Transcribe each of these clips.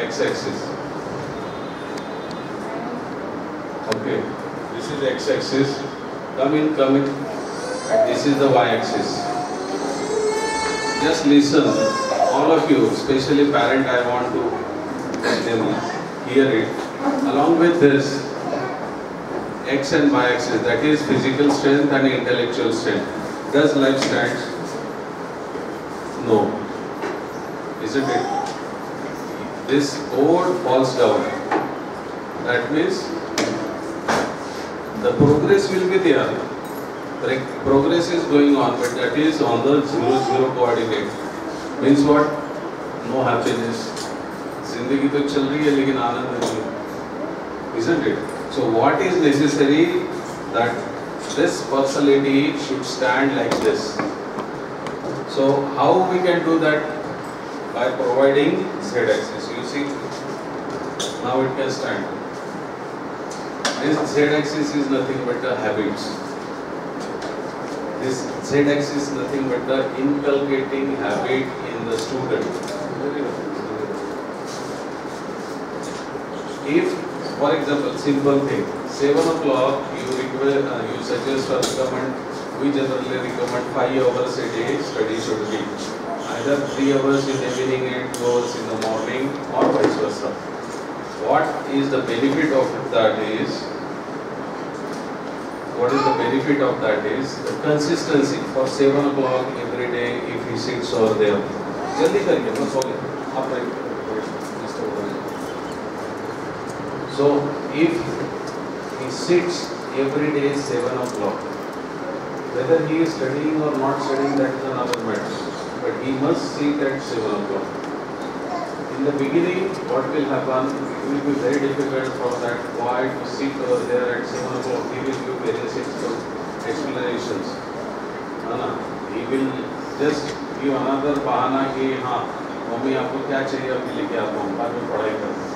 x-axis. Okay, this is x-axis. Come in, come in. And this is the y-axis. Just listen, all of you, especially parent, I want to let them hear it. Along with this, x and y-axis, that is physical strength and intellectual strength. Does life stand? No. Isn't it? This board falls down. That means the progress will be there. Progress is going on, but that is on the 0, 0 coordinate. Means what? No happiness. Zindagi to chal rahi hai, lekin aanand nahi hai. Isn't it? So what is necessary? That this personality should stand like this. So how we can do that? By providing z-axis. You see, now it can stand. This z-axis is nothing but the habits. This z-axis is nothing but the inculcating habit in the student. If, for example, simple thing, 7 o'clock you suggest or recommend, we generally recommend 5 hours a day study should be. Either 3 hours in the evening and 2 hours in the morning, or vice versa. What is the benefit of that is, the consistency. For 7 o'clock every day, if he sits over there, jaldi kariye, bas ho gaya. Aap wait, Mr. Gwalior. So if he sits every day 7 o'clock, whether he is studying or not studying, that is another matter. But he must sit at 7 o'clock. In the beginning, what will happen? It will be very difficult for that boy to sit over there at 7 o'clock. He will give various explanations. He will just give another bahana कि हाँ mummy आपको क्या चाहिए अभी लेके आता हूँ बाद में पढ़ाई करना.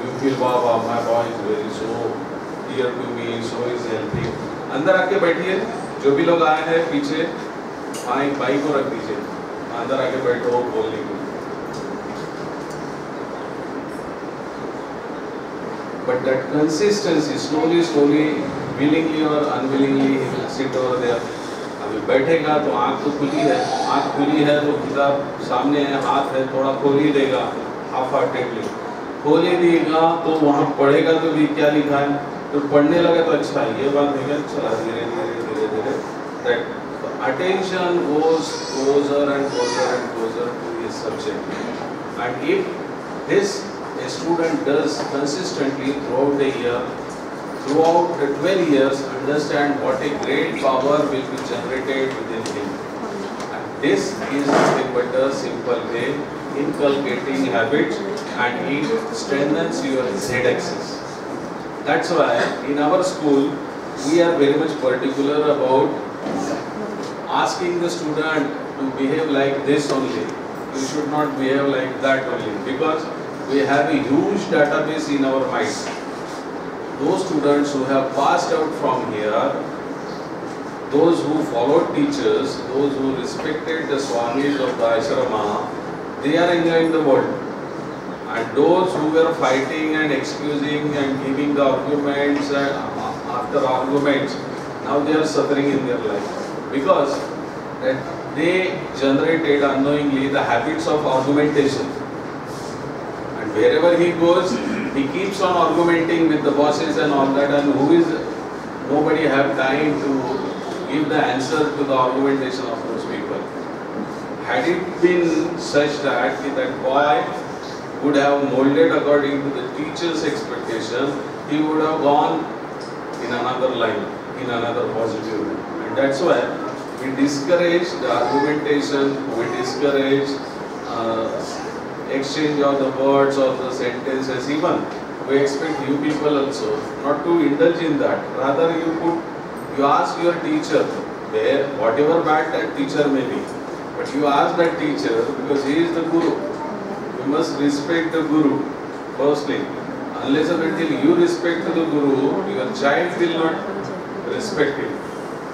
You feel wow, my boy is very so dear to me, so is helping. अंदर आके बैठिए. जो भी लोग आए हैं पीछे, हाँ एक बाइक को रख दीजिए. अंदर आके बैठो बोलने को. But that consistency, slowly, willingly or unwillingly, he will sit over there. अभी बैठेगा तो आँख तो खुली है तो किताब सामने है, हाथ है, थोड़ा खोल ही देगा, half-heartedly. खोल ही देगा तो वहाँ पढ़ेगा तो भी क्या लिखा है, तो पढ़ने लगा तो अच्छा ये बात है क्या, चला धीरे. That attention goes closer and closer to his subject. And if this a student does consistently throughout the year, throughout the 12 years, understand what a great power will be generated within him. And this is nothing but a simple way, inculcating habits, and it strengthens your z-axis. That's why in our school, we are very much particular about asking the student to behave like this only. You should not behave like that only, because we have a huge database in our minds. Those students who have passed out from here, those who followed teachers, those who respected the Swamis of the ashrama, they are enjoying the world. And those who were fighting and excusing and giving the arguments after arguments, now they are suffering in their life. Because they generated unknowingly the habits of argumentation. Wherever he goes, he keeps on argumenting with the bosses and all that, and nobody have time to give the answer to the argumentation of those people. Had it been such that that boy would have molded according to the teacher's expectation, he would have gone in another line, in another positive line. And that's why we discourage the argumentation, we discourage exchange of the words or the sentences. Even we expect you people also not to indulge in that. Rather, you ask your teacher, whatever bad that teacher may be, but you ask that teacher because he is the guru. You must respect the guru firstly. Unless and until you respect the guru, your child will not respect him.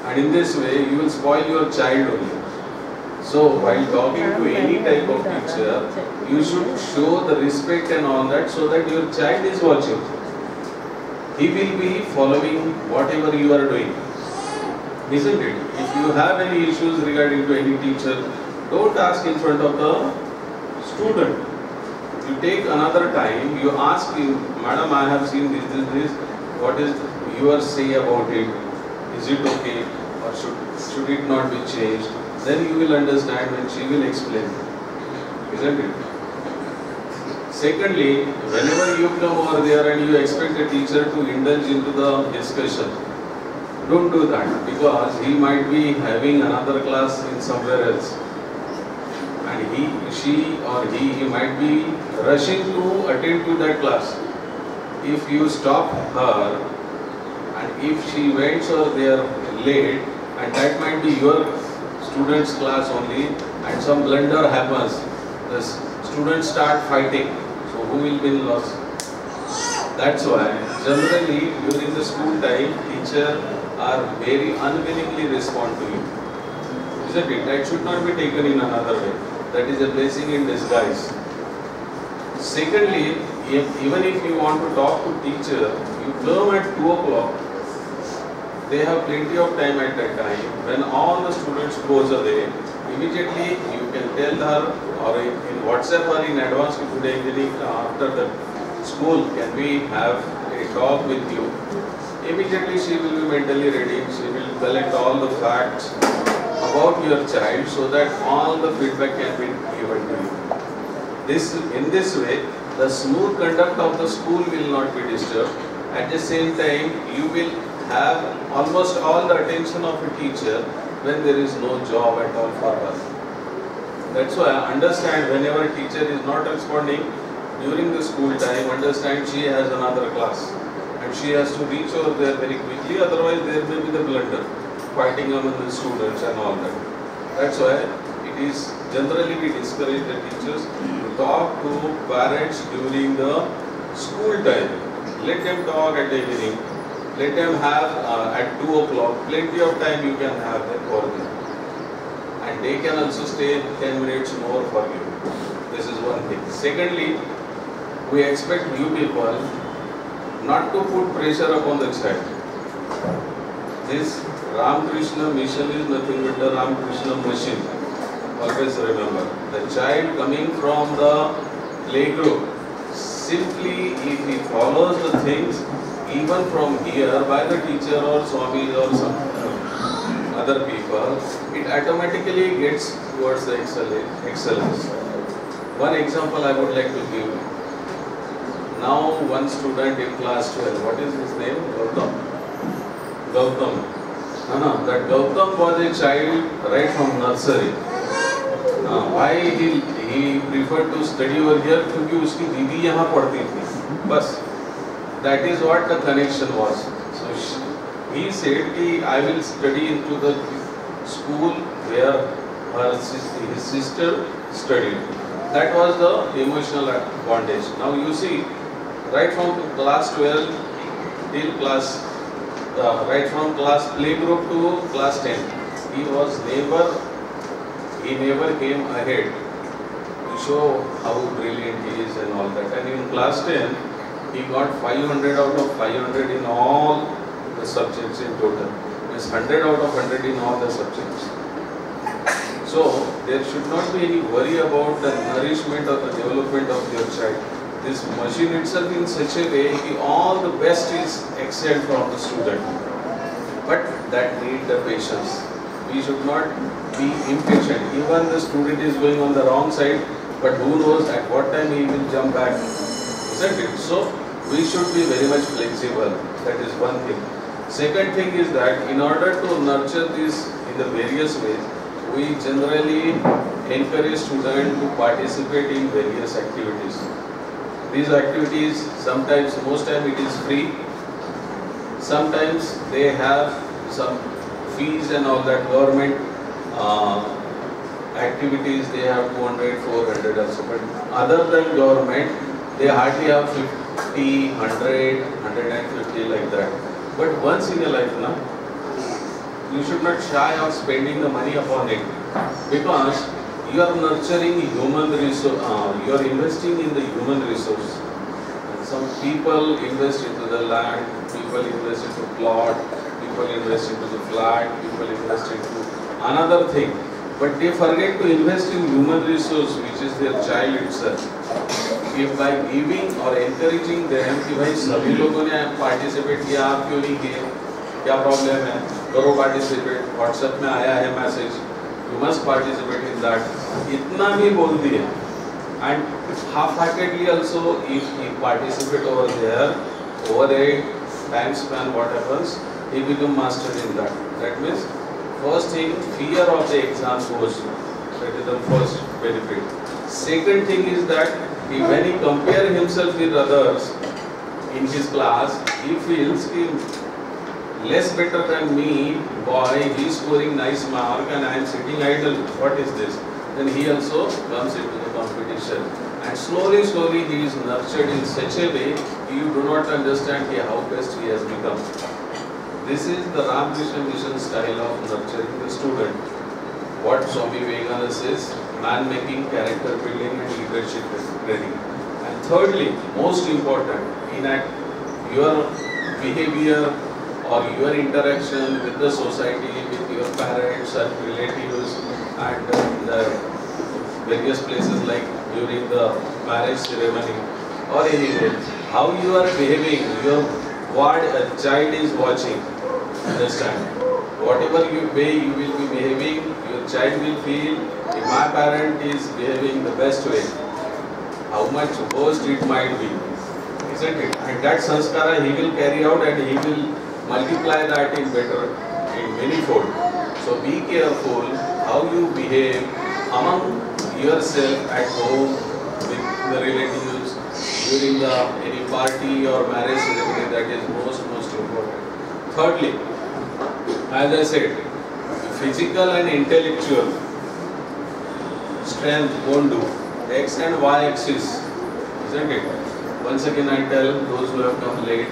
And in this way, you will spoil your child only. So while talking to any type of teacher, you should show the respect and all that, so that your child is watching. He will be following whatever you are doing. Isn't it? If you have any issues regarding to any teacher, don't ask in front of the student. You take another time, you ask him, Madam, I have seen this. What is your say about it? Is it okay, or should it not be changed? Then you will understand when she will explain. Isn't it? Secondly, whenever you come over there and you expect a teacher to indulge into the discussion, don't do that, because he might be having another class in somewhere else, and she or he might be rushing to attend to that class. If you stop her, and if she waits or they are late, and that might be your student's class only, and some blunder happens, the students start fighting. So who will win loss? That's why generally during the school time, teacher are very unwillingly respond to you. Isn't it? That should not be taken in another way. That is a blessing in disguise. Secondly, even if you want to talk to teacher, you come at 2 o'clock. They have plenty of time at that time. When all the students goes away, immediately you can tell her, or in WhatsApp or in advance, today evening after the school, can we have a talk with you? Immediately she will be mentally ready. She will collect all the facts about your child, so that all the feedback can be given to you. In this way, the smooth conduct of the school will not be disturbed. At the same time, you will have almost all the attention of a teacher when there is no job at all for her. That's why I understand whenever a teacher is not responding during the school time, understand she has another class and she has to reach over there very quickly, otherwise there may be the blunder, fighting among the students and all that. That's why it is generally we discourage the teachers to talk to parents during the school time. Let them talk at the evening. Let them have at 2 o'clock, plenty of time you can have them for them. And they can also stay 10 minutes more for you. This is one thing. Secondly, we expect you people not to put pressure upon the child. This Ramakrishna mission is nothing but the Ramakrishna machine. Always remember, the child coming from the playgroup, simply if he follows the things, even from here by the teacher or Swami or some other people, it automatically gets towards the excellence. One example I would like to give. Now one student in class 12, what is his name? Gautam. No, that Gautam was a child right from nursery. Why he preferred to study over here? क्योंकि उसकी दीदी यहाँ पढ़ती थी. बस. That is what the connection was. So he said कि I will study into the school where his sister studied. That was the emotional bondage. Now you see, right from class 12 till class, right from class playgroup to class 10, he never came ahead to show how brilliant he is and all that. And in class 10, he got 500 out of 500 in all the subjects in total. Means 100 out of 100 in all the subjects. So there should not be any worry about the nourishment or the development of your child. This machine itself in such a way that all the best is excelled from the student. But that needs the patience. We should not be impatient. Even the student is going on the wrong side, but who knows at what time he will jump back. Isn't it? So we should be very much flexible. That is one thing. Second thing is that in order to nurture this in the various ways, we generally encourage students to participate in various activities. These activities, sometimes, most time it is free. Sometimes they have some fees and all that. Government activities, they have 200, 400 or so. But other than government, they hardly have 50, 100, 150 like that. But once in a life, you should not shy of spending the money upon it. because you are nurturing human resource, you are investing in the human resource. And some people invest into the land, people invest into plot, people invest into the flat, people invest into another thing. But they forget to invest in human resource, which is their child itself. If by giving or encouraging them कि भाई सभी लोगों ने participate किया, आप क्यों नहीं किए, क्या problem है, करो participate, WhatsApp में आया है message, you must participate in that, इतना भी बोल दिया, and half-heartedly also if he participate over there, over a time span, what happens, he become master in that. That means first thing, fear of the exam goes, that is the first benefit. Second thing is that when he compare himself with others in his class, he feels he less better than me, boy, he is scoring nice mark and I am sitting idle, what is this? Then he also comes into the competition. And slowly he is nurtured in such a way, you do not understand how best he has become. This is the Ramakrishna mission style of nurturing the student. What Swami Vivekananda says, man making, character building and leadership training. And thirdly, most important, in your behavior or your interaction with the society, with your parents and relatives and the various places like during the marriage ceremony or anywhere, how you are behaving, what a child is watching. Understand? Whatever way you will be behaving, your child will feel if my parent is behaving the best way, how much worst it might be, isn't it? And that sanskara he will carry out and he will multiply that in many fold. So be careful how you behave among yourself at home, with the relatives, during any party or marriage ceremony. That is most important. Thirdly, as I said, physical and intellectual strength won't do. X and Y axis, isn't it? Once again I tell those who have come late,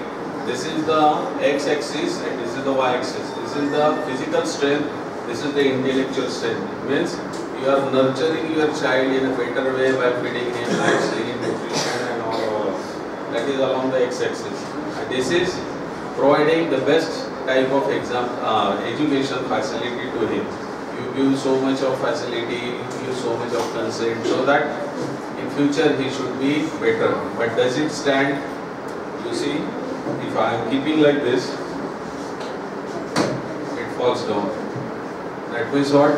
this is the X axis and this is the Y axis. This is the physical strength, this is the intellectual strength. It means you are nurturing your child in a better way by feeding him nicely, nutrition and all. That is along the X axis. And this is providing the best type of education facility to him. You give so much of facility, you give so much of consent, so that in future he should be better. But does it stand? You see, if I am keeping like this, it falls down. That means what?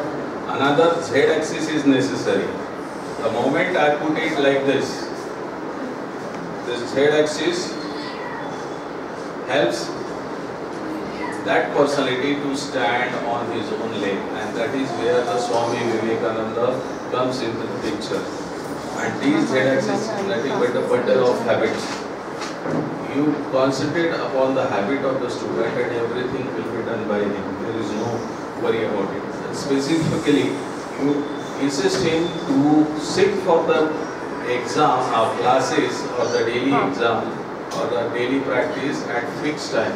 Another Z axis is necessary. The moment I put it like this Z axis helps that personality to stand on his own leg, and that is where the Swami Vivekananda comes into the picture. And these Z-axis is nothing but a bundle of habits. You concentrate upon the habit of the student and everything will be done by him. There is no worry about it. And specifically, you insist him to sit for the exam or classes or the daily exam or the daily practice at fixed time.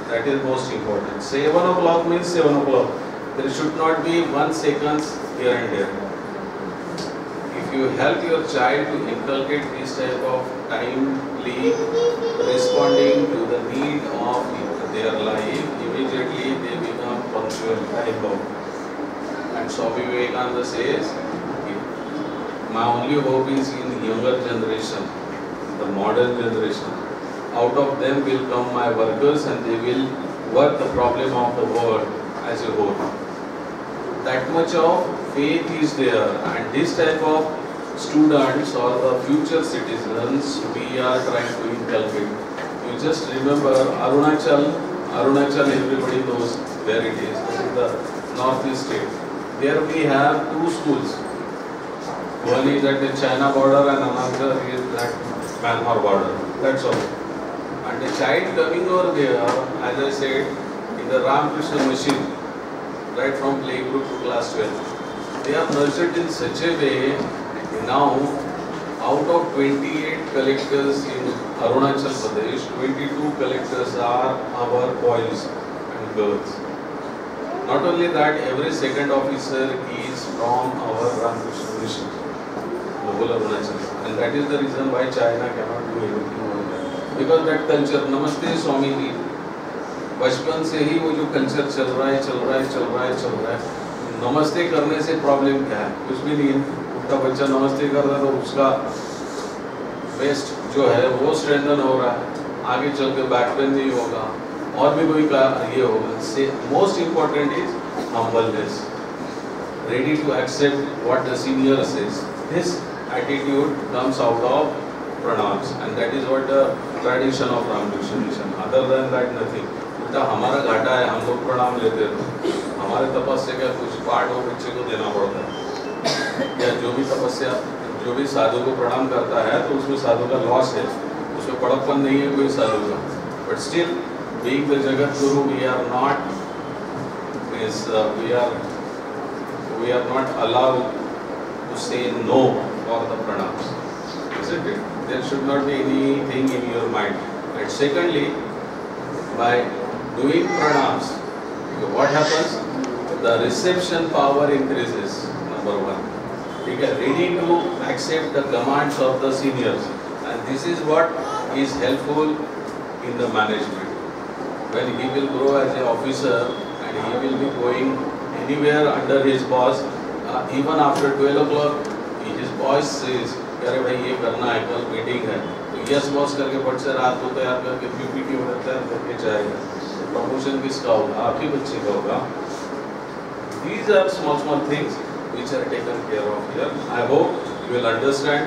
That is most important. 7 o'clock means 7 o'clock. There should not be 1 second here and there. If you help your child to inculcate this type of timely responding to the need of their life, immediately they become punctual, time-bound. And Swami Vivekananda says, my only hope is in the younger generation, the modern generation. Out of them will come my workers and they will work the problem of the world as a whole. That much of faith is there, and this type of students or the future citizens we are trying to inculcate. You just remember Arunachal, everybody knows where it is. This is the northeast state. There we have 2 schools. One is at the China border and another is at Myanmar border. That's all. And the child coming over there, as I said, in the Ramakrishna machine, right from playgroup to class 12, they are nurtured in such a way. Now, out of 28 collectors in Arunachal Pradesh, 22 collectors are our boys and girls. Not only that, every second officer is from our Ramakrishna mission. And that is the reason why China cannot do anything over there. Because that culture, Namaste Swami ji, बचपन से ही वो जो culture चल रहा है, नमस्ते करने से प्रॉब्लम क्या है? कुछ भी नहीं है। उनका बच्चा नमस्ते कर रहा है तो उसका वेस्ट जो है वो स्ट्रेंथन हो रहा है, आगे चल के बैक पेन नहीं होगा और भी कोई का ये होगा। से most important is humbleness, ready to accept what the senior says. This attitude comes out of pranams, and that is what the tradition of Ramakrishna mission. Other than that, nothing. उल्टा हमारा घाटा है, हम लोग प्रणाम लेते हैं, हमारे तपस्या का कुछ पार्ट वो बच्चे को देना पड़ता है, या जो भी तपस्या जो भी साधु को प्रणाम करता है तो उसमें साधु का लॉस है, उसमें बड़प्पन नहीं है कोई साधु का। But still being the jagat guru we are not we are not allowed to say no for the pranams, isn't it? There should not be anything in your mind. And secondly, by doing pranams, what happens? The reception power increases. Number one, okay, ready to accept the commands of the seniors, and this is what is helpful in the management. When he will grow as an officer and he will be going anywhere under his boss, even after 12 o'clock, his boss says, "अरे भाई ये करना है, कल meeting है," तो yes boss करके फट से रात को तैयार करके पीपीटी हो जाता है, करके जाएगा। प्रमोशन किसका होगा? आपके बच्चे का होगा। These are small things which are taken care of here. I hope you will understand.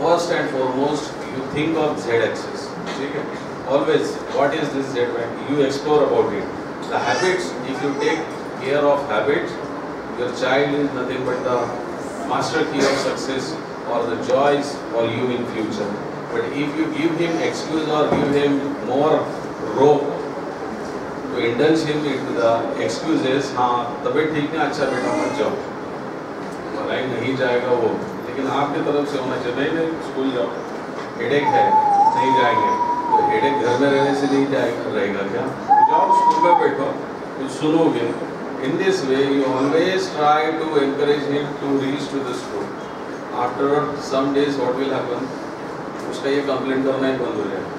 First and foremost, you think of z-axis. ठीक है? Always, what is this z-axis? You explore about it. The habits, if you take care of habits, your child is nothing but the master key of success or the joys for you in future. But if you give him excuse or give him more rope to indulge him into the excuses, हाँ तबीयत ठीक है, अच्छा बेटा मत जाओ, भलाई नहीं जाएगा वो, लेकिन आपकी तरफ से होना चाहिए, नहीं स्कूल जाओ, हेडेक है नहीं जाएंगे, तो हेडेक घर में रहने से नहीं जाएगा, रहेगा क्या? जाओ स्कूल में बैठो, कुछ सुनोगे। In this way, you always try to encourage him to reach to the school. After some days, what will happen? उसका ये कंप्लेंट करना ही बंद हो जाएगा,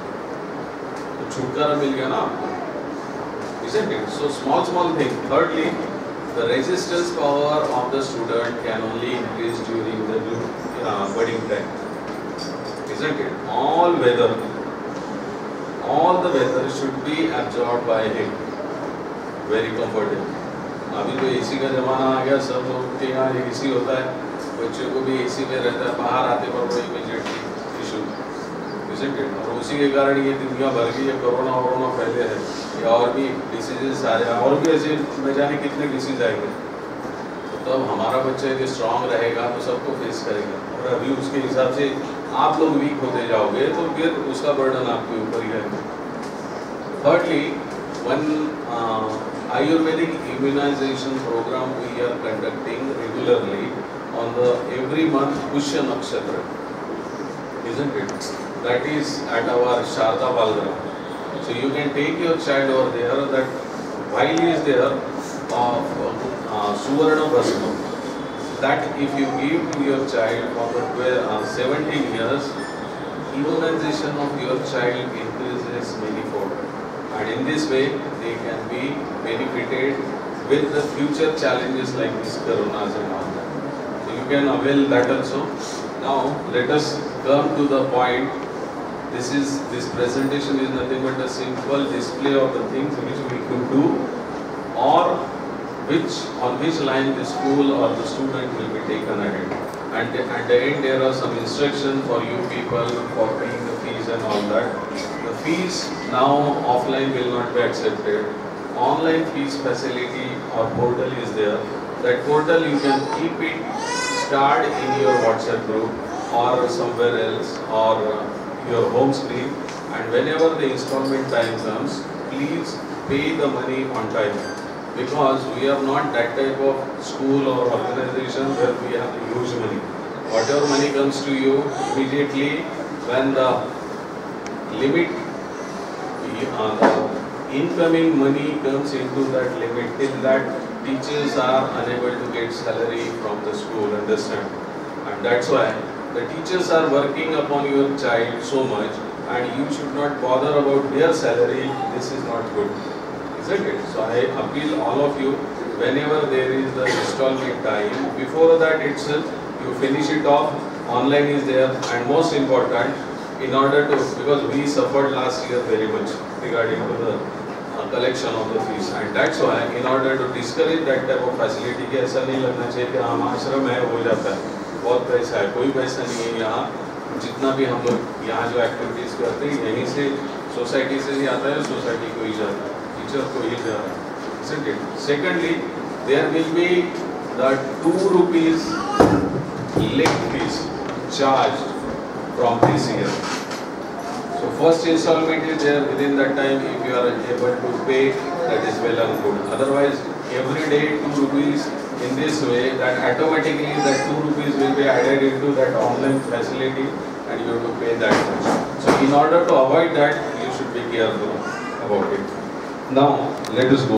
तो छुटकारा मिल गया ना आपको, isn't it? So small thing. Thirdly, the resistance power of the student can only increase during the budding time, isn't it? All the weather should be absorbed by him. Very comfortable. अभी तो AC का ज़माना आ गया, सब लोग के यहाँ AC होता है, बच्चों को भी एसी में रहता है, बाहर आते पर कोई इमीडिएटली इशू, isn't it? और उसी के कारण ये दुनिया भर की ये कोरोना फैले है, या और भी डिसीजेस आ रहे हैं, और भी ऐसे न जाने कितने डिसीज आएंगे। तो तब हमारा बच्चा यदि स्ट्रांग रहेगा तो सबको फेस करेगा, और अभी उसके हिसाब से आप लोग वीक होते जाओगे तो फिर उसका बर्डन आपके ऊपर ही आएगा। Thirdly, one Ayurvedic immunization program we are conducting regularly on the every month Pushya Nakshatra, isn't it? That is at our Sharda Balgram. So you can take your child over there, that while he is there of Suvarna Bhasma, that if you give to your child for 17 years, immunization of your child increases manifold. And in this way, they can be benefited with the future challenges like this coronas and all that. So you can avail that also. Now let us come to the point. This presentation is nothing but a simple display of the things which we could do, or on which line the school or the student will be taken ahead. And at the end there are some instructions for you people for paying the fees and all that. The fees now offline will not be accepted. Online fees facility or portal is there. That portal you can keep it stored in your WhatsApp group or somewhere else, or your home screen, and whenever the installment time comes, please pay the money on time, because we are not that type of school or organization where we have huge money. Whatever money comes to you immediately when the limit, the incoming money comes into that limit. Till that, teachers are unable to get salary from the school, understand? And that's why the teachers are working upon your child so much, and you should not bother about their salary. This is not good, isn't it? So I appeal all of you, whenever there is the installment time, before that itself, you finish it off. Online is there, and most important, in order to, because we suffered last year very much regarding to the collection of the fees, and that's why in order to discourage that type of facility, कि ऐसा नहीं लगना चाहिए कि हम आश्रम है हो जाता है, बहुत पैसा है, कोई पैसा नहीं है यहाँ. जितना भी हम लोग यहाँ जो एक्टिविटीज करते हैं यहीं से सोसाइटी से ही आता है, सोसाइटी को ही जाता है, टीचर को ही जा रहा है, isn't it? Secondly, there will be the 2 rupees late fees charged from this year. So first installment is there within that time. If you are able to pay, that is well and good. Otherwise, every day 2 rupees in this way, that automatically that 2 rupees will be added into that online facility, and you have to pay that much. So in order to avoid that, you should be careful about it. Now let us go.